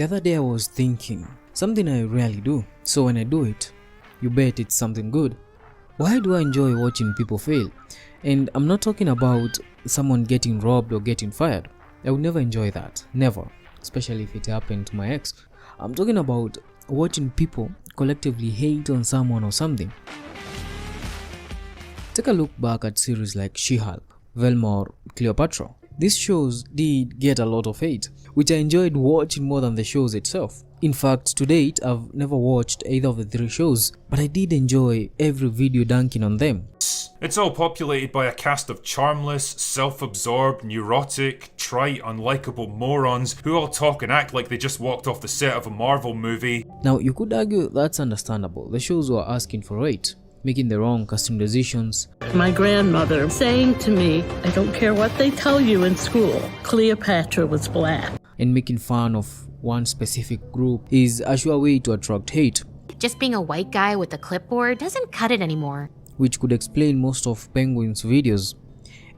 The other day I was thinking, something I rarely do, so when I do it, you bet it's something good. Why do I enjoy watching people fail? And I'm not talking about someone getting robbed or getting fired. I would never enjoy that, never, especially if it happened to my ex. I'm talking about watching people collectively hate on someone or something. Take a look back at series like She-Hulk, Velma or Cleopatra. These shows did get a lot of hate, which I enjoyed watching more than the shows itself. In fact, to date, I've never watched either of the three shows, but I did enjoy every video dunking on them. It's all populated by a cast of charmless, self-absorbed, neurotic, trite, unlikable morons who all talk and act like they just walked off the set of a Marvel movie. Now, you could argue that's understandable. The shows were asking for it, making the wrong casting decisions. My grandmother saying to me, I don't care what they tell you in school, Cleopatra was black. And making fun of one specific group is a sure way to attract hate. Just being a white guy with a clipboard doesn't cut it anymore. Which could explain most of Peguinz0's videos.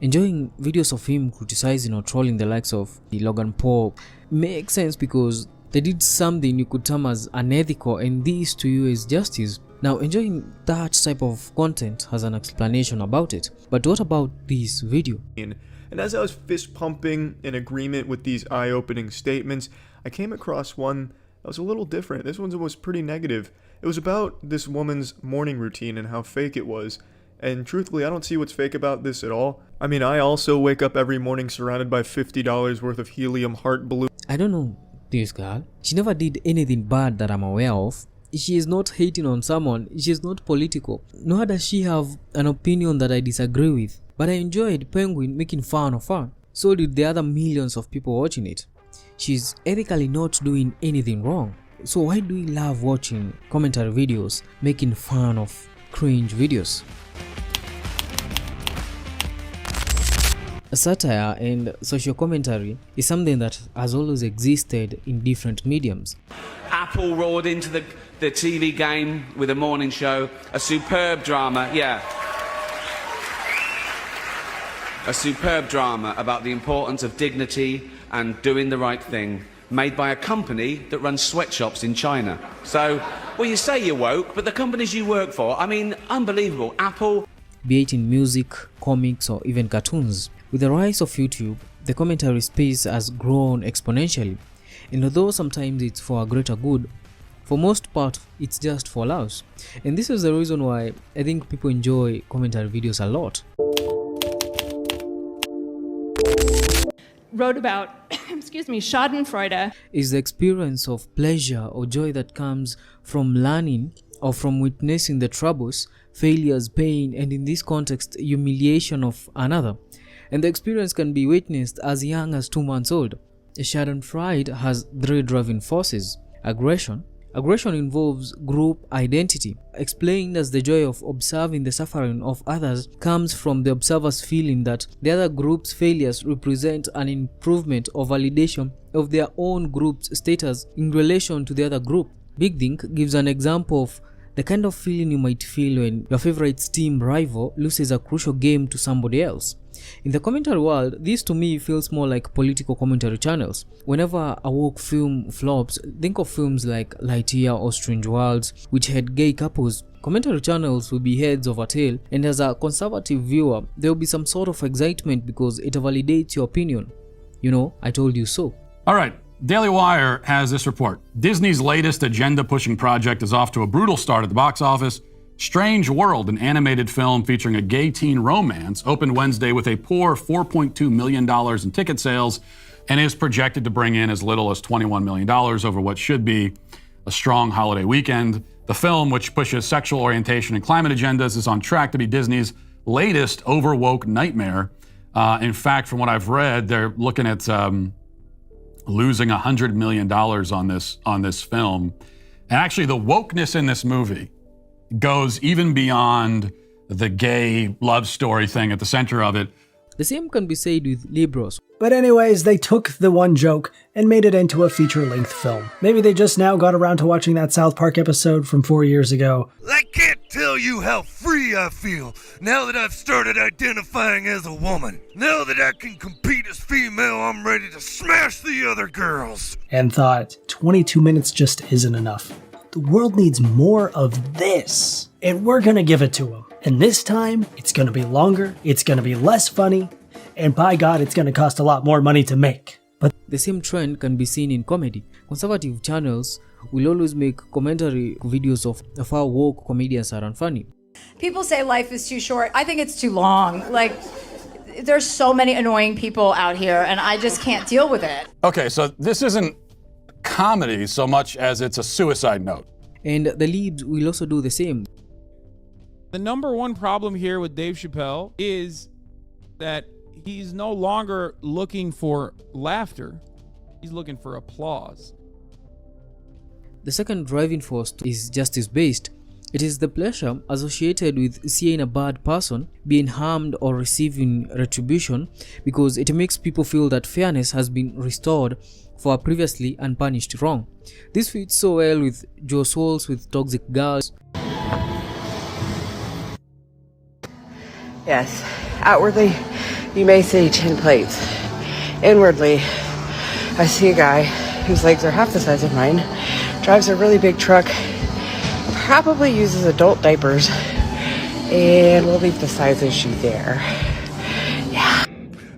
Enjoying videos of him criticizing or trolling the likes of Logan Paul makes sense because they did something you could term as unethical, and this to you is justice. Now, enjoying that type of content has an explanation about it. But what about this video? And as I was fist pumping in agreement with these eye-opening statements, I came across one that was a little different. This one was pretty negative. It was about this woman's morning routine and how fake it was. And truthfully, I don't see what's fake about this at all. I mean, I also wake up every morning surrounded by $50 worth of helium heart balloons. I don't know this girl. She never did anything bad that I'm aware of. She is not hating on someone. She is not political. Nor does she have an opinion that I disagree with. But I enjoyed Penguin making fun of her. So did the other millions of people watching it. She's ethically not doing anything wrong. So why do we love watching commentary videos making fun of cringe videos? Satire and social commentary is something that has always existed in different mediums. Apple roared into the TV game with a morning show, a superb drama, a superb drama about the importance of dignity and doing the right thing, made by a company that runs sweatshops in China. So, well, you say you're woke, but the companies you work for, I mean, unbelievable. Apple, be it in music, comics, or even cartoons. With the rise of YouTube, the commentary space has grown exponentially. And although sometimes it's for a greater good, for most part, it's just for laughs. And this is the reason why I think people enjoy commentary videos a lot. Wrote about, Schadenfreude. Is the experience of pleasure or joy that comes from learning or from witnessing the troubles, failures, pain, and in this context, humiliation of another. And the experience can be witnessed as young as 2 months old. Schadenfreude has 3 driving forces. Aggression. Aggression involves group identity, explained as the joy of observing the suffering of others comes from the observer's feeling that the other group's failures represent an improvement or validation of their own group's status in relation to the other group. Big Think gives an example of the kind of feeling you might feel when your favorite team rival loses a crucial game to somebody else. In the commentary world, this to me feels more like political commentary channels. Whenever a woke film flops, think of films like Lightyear or Strange Worlds, which had gay couples. Commentary channels will be heads over tail, and as a conservative viewer, there will be some sort of excitement because it validates your opinion. You know, I told you so. All right. Daily Wire has this report. Disney's latest agenda-pushing project is off to a brutal start at the box office. Strange World, an animated film featuring a gay teen romance, opened Wednesday with a poor $4.2 million in ticket sales and is projected to bring in as little as $21 million over what should be a strong holiday weekend. The film, which pushes sexual orientation and climate agendas, is on track to be Disney's latest over-woke nightmare. In fact, from what I've read, they're looking at losing $100 million on this film. And actually, the wokeness in this movie goes even beyond the gay love story thing at the center of it. The same can be said with liberals. But anyways, they took the one joke and made it into a feature-length film. Maybe they just now got around to watching that South Park episode from 4 years ago. Like it! tell you how free I feel now that I've started identifying as a woman. Now that I can compete as female, I'm ready to smash the other girls. And thought 22 minutes just isn't enough. The world needs more of this, and we're gonna give it to them. And this time, it's gonna be longer, it's gonna be less funny, and by God, it's gonna cost a lot more money to make. But the same trend can be seen in comedy. Conservative channels will always make commentary videos of how woke comedians are unfunny. People say life is too short. I think it's too long. Like, there's so many annoying people out here, and I just can't deal with it. Okay, so this isn't comedy so much as it's a suicide note. And the leads will also do the same. The number one problem here with Dave Chappelle is that he's no longer looking for laughter. He's looking for applause. The second driving force is justice-based. It is the pleasure associated with seeing a bad person being harmed or receiving retribution, because it makes people feel that fairness has been restored for a previously unpunished wrong. This fits so well with Joe Souls with Toxic Girls. Yes, outwardly, you may see 10 plates. Inwardly, I see a guy whose legs are half the size of mine, drives a really big truck, probably uses adult diapers, and we'll leave the size issue there. Yeah.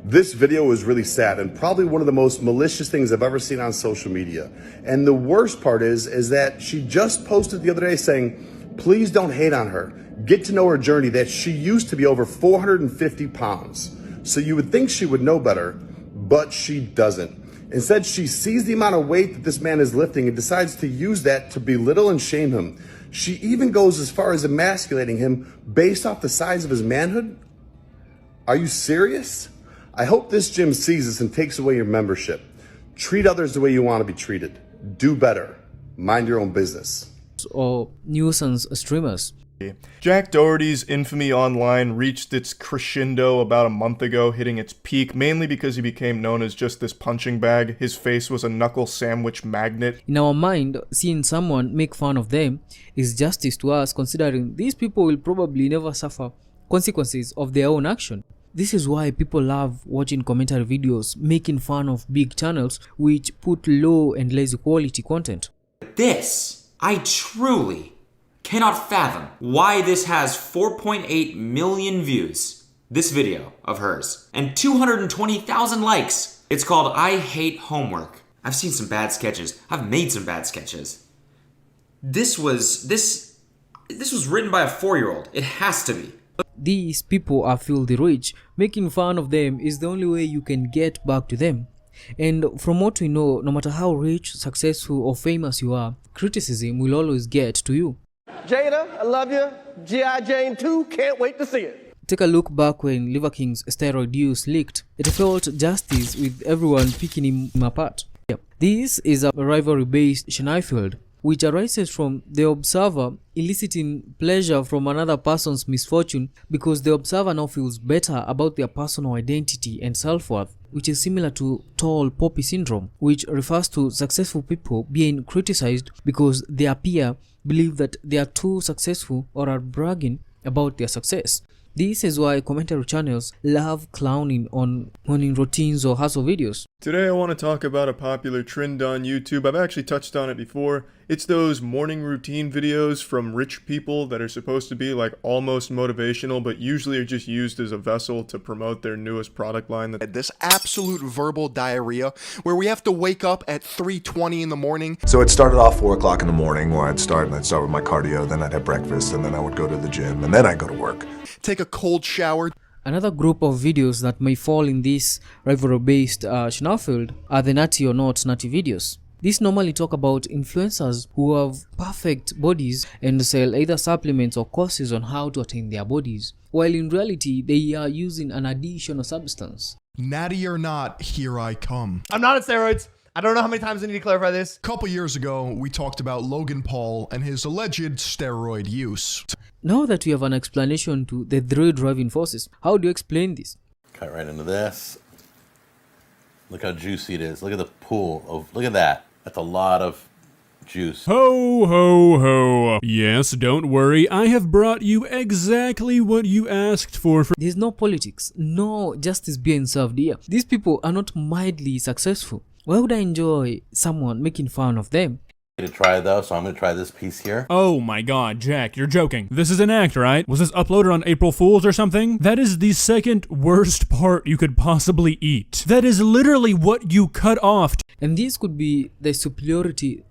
This video is really sad and probably one of the most malicious things I've ever seen on social media. And the worst part is that she just posted the other day saying, please don't hate on her. Get to know her journey, that she used to be over 450 pounds. So you would think she would know better, but she doesn't. Instead, she sees the amount of weight that this man is lifting and decides to use that to belittle and shame him. She even goes as far as emasculating him based off the size of his manhood. Are you serious? I hope this gym sees this and takes away your membership. Treat others the way you want to be treated. Do better. Mind your own business. Or nuisance streamers. Jack Doherty's infamy online reached its crescendo about a month ago, hitting its peak mainly because he became known as just this punching bag. His face was a knuckle sandwich magnet. In our mind, seeing someone make fun of them is justice to us, considering these people will probably never suffer consequences of their own action. This is why people love watching commentary videos making fun of big channels which put low and lazy quality content. This, I truly cannot fathom why this has 4.8 million views, this video of hers, and 220,000 likes. It's called I Hate Homework. I've seen some bad sketches. I've made some bad sketches. This was written by a 4-year-old. It has to be. These people are filthy rich. Making fun of them is the only way you can get back to them. And from what we know, no matter how rich, successful or famous you are, criticism will always get to you. Jada, I love you. G.I. Jane 2, can't wait to see it. Take a look back when Liver King's steroid use leaked. It felt justice with everyone picking him apart. This is a rivalry-based Shenfield, which arises from the observer eliciting pleasure from another person's misfortune because the observer now feels better about their personal identity and self-worth, which is similar to tall poppy syndrome, which refers to successful people being criticized because their peer believe that they are too successful or are bragging about their success. This is why commentary channels love clowning on morning routines or hustle videos. Today I want to talk about a popular trend on YouTube. I've actually touched on it before. It's those morning routine videos from rich people that are supposed to be like almost motivational, but usually are just used as a vessel to promote their newest product line. This absolute verbal diarrhea where we have to wake up at 3:20 in the morning. So it started off 4 o'clock in the morning where I'd start with my cardio, then I'd have breakfast, and then I would go to the gym, and then I'd go to work. Take a cold shower. Another group of videos that may fall in this rivalry-based Shenfield are the nutty or not nutty videos. These normally talk about influencers who have perfect bodies and sell either supplements or courses on how to attain their bodies, while in reality they are using an additional substance. Natty or not, here I come. I'm not on steroids. I don't know how many times I need to clarify this. A couple years ago, we talked about Logan Paul and his alleged steroid use. Now that we have an explanation to the 3 driving forces, how do you explain this? Cut right into this. Look how juicy it is. Look at the pool of, look at that. That's a lot of juice. Ho, ho, ho. Yes, don't worry. I have brought you exactly what you asked for. There's no politics, no justice being served here. These people are not mildly successful. Why would I enjoy someone making fun of them? To try though, so I'm gonna try this piece here. Oh my god, Jack, you're joking. This is an act, right? Was this uploaded on April Fool's or something? That is the second worst part you could possibly eat. That is literally what you cut off. And this could be the superiority.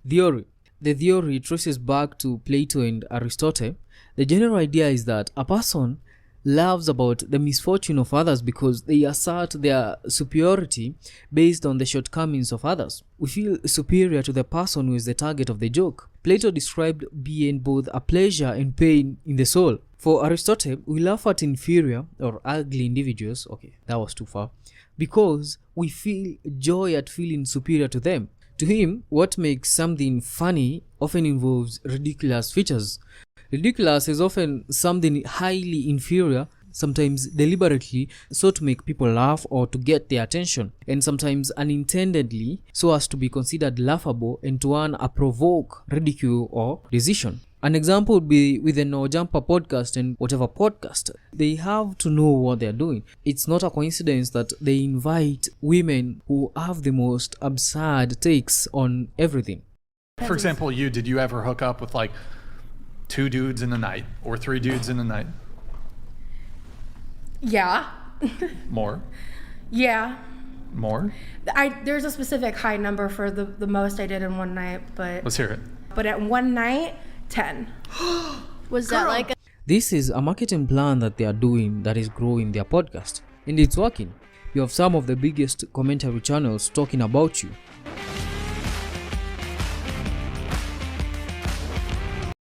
Theory. The theory traces back to Plato and Aristotle. The general idea is that a person laughs about the misfortune of others because they assert their superiority based on the shortcomings of others. We feel superior to the person who is the target of the joke. Plato described being both a pleasure and pain in the soul. For Aristotle, we laugh at inferior or ugly individuals, okay, that was too far, because we feel joy at feeling superior to them. To him, what makes something funny often involves ridiculous features. Ridiculous is often something highly inferior, sometimes deliberately, so to make people laugh or to get their attention, and sometimes unintendedly, so as to be considered laughable and to earn a provoke, ridicule, or decision. An example would be with the No Jumper podcast and whatever podcast. They have to know what they're doing. It's not a coincidence that they invite women who have the most absurd takes on everything. For example, did you ever hook up with like 2 dudes in a night or 3 dudes in a night? Yeah. More? Yeah. More? There's a specific high number for the most I did in one night, but Let's hear it. But at one night, 10. Was that like This is a marketing plan that they are doing that is growing their podcast. And it's working. You have some of the biggest commentary channels talking about you.